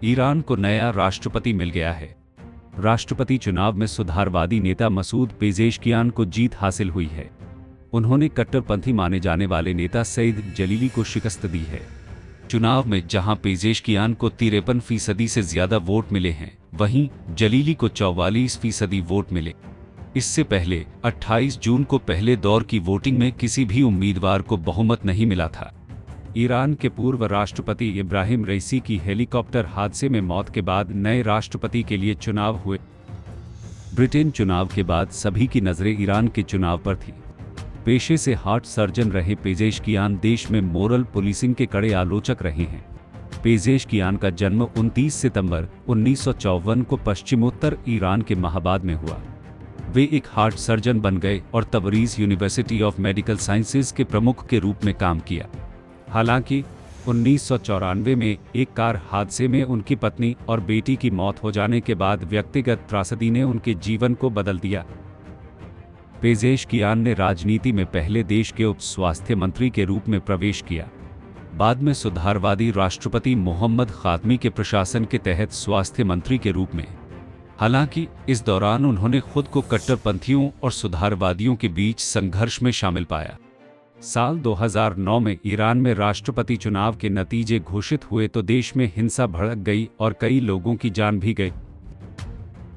Iran को नया राष्ट्रपति मिल गया है। राष्ट्रपति चुनाव में सुधारवादी नेता मसूद पेजेशकियान को जीत हासिल हुई है। उन्होंने कट्टरपंथी माने जाने वाले नेता सईद जलीली को शिकस्त दी है। चुनाव में जहां पेजेशकियान को 53% से ज्यादा वोट मिले हैं, वहीं जलीली को 44% वोट मिले। इससे पहले 28 जून को पहले दौर की वोटिंग में किसी भी उम्मीदवार को बहुमत नहीं मिला था। ईरान के पूर्व राष्ट्रपति इब्राहिम रईसी की हेलीकॉप्टर हादसे में मौत के बाद नए राष्ट्रपति के लिए चुनाव हुए। ब्रिटेन चुनाव के बाद सभी की नजरें ईरान के चुनाव पर थी। पेशे से हार्ट सर्जन रहे पेजेशकियान देश में मोरल पुलिसिंग के कड़े आलोचक रहे हैं। पेजेशकियान का जन्म 29 सितंबर 1954 को पश्चिमोत्तर ईरान के महाबाद में हुआ। वे एक हार्ट सर्जन बन गए और Tabriz university of medical sciences के प्रमुख के रूप में काम किया। हालांकि 1994 में एक कार हादसे में उनकी पत्नी और बेटी की मौत हो जाने के बाद व्यक्तिगत त्रासदी ने उनके जीवन को बदल दिया। पेजेशकियान ने राजनीति में पहले देश के उप स्वास्थ्य मंत्री के रूप में प्रवेश किया। बाद में सुधारवादी राष्ट्रपति मोहम्मद खातमी के प्रशासन के तहत स्वास्थ्य मंत्री के रूप में। हालांकि इस दौरान उन्होंने खुद को कट्टरपंथियों और सुधारवादियों के बीच संघर्ष में शामिल पाया। साल 2009 में ईरान में राष्ट्रपति चुनाव के नतीजे घोषित हुए तो देश में हिंसा भड़क गई और कई लोगों की जान भी गई।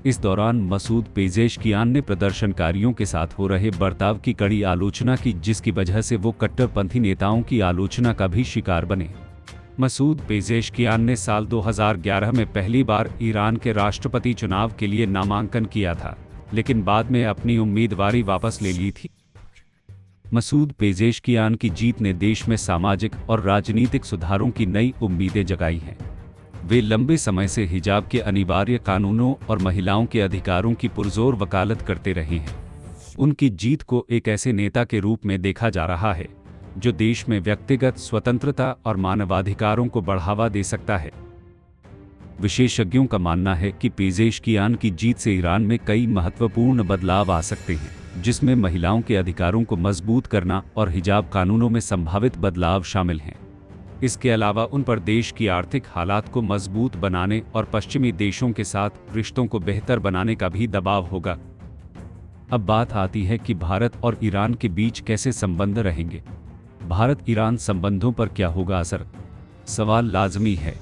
इस दौरान मसूद पेजेशकियान ने प्रदर्शनकारियों के साथ हो रहे बर्ताव की कड़ी आलोचना की, जिसकी वजह से वो कट्टरपंथी नेताओं की आलोचना का भी शिकार बने। मसूद पेजेशकियान ने साल 2011 में पहली बार ईरान के राष्ट्रपति चुनाव के लिए नामांकन किया था, लेकिन बाद में अपनी उम्मीदवारी वापस ले ली थी। मसूद पेजेशकियान की जीत ने देश में सामाजिक और राजनीतिक सुधारों की नई उम्मीदें जगाई हैं। वे लंबे समय से हिजाब के अनिवार्य कानूनों और महिलाओं के अधिकारों की पुरजोर वकालत करते रहे हैं। उनकी जीत को एक ऐसे नेता के रूप में देखा जा रहा है जो देश में व्यक्तिगत स्वतंत्रता और मानवाधिकारों को बढ़ावा दे सकता है। विशेषज्ञों का मानना है कि पेजेशकियान की जीत से ईरान में कई महत्वपूर्ण बदलाव आ सकते हैं, जिसमें महिलाओं के अधिकारों को मजबूत करना और हिजाब कानूनों में संभावित बदलाव शामिल हैं। इसके अलावा उन पर देश की आर्थिक हालात को मजबूत बनाने और पश्चिमी देशों के साथ रिश्तों को बेहतर बनाने का भी दबाव होगा। अब बात आती है कि भारत और ईरान के बीच कैसे संबंध रहेंगे। भारत ईरान संबंधों पर क्या होगा असर? सवाल लाजमी है।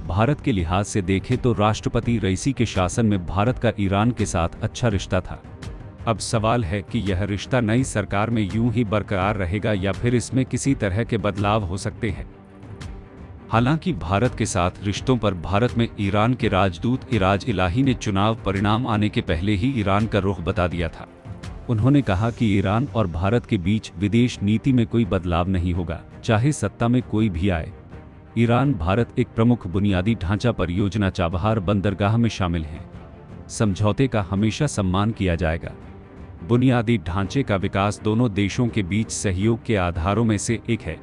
भारत के लिहाज से देखें तो राष्ट्रपति रईसी के शासन में भारत का ईरान के साथ अच्छा रिश्ता था। अब सवाल है कि यह रिश्ता नई सरकार में यूं ही बरकरार रहेगा या फिर इसमें किसी तरह के बदलाव हो सकते हैं। हालांकि भारत के साथ रिश्तों पर भारत में ईरान के राजदूत इराज इलाही ने चुनाव परिणाम आने के पहले ही ईरान का रुख बता दिया था। उन्होंने कहा कि ईरान और भारत के बीच विदेश नीति में कोई बदलाव नहीं होगा, चाहे सत्ता में कोई भी आए। ईरान भारत एक प्रमुख बुनियादी ढांचा परियोजना चाबहार बंदरगाह में शामिल है। समझौते का हमेशा सम्मान किया जाएगा। बुनियादी ढांचे का विकास दोनों देशों के बीच सहयोग के आधारों में से एक है।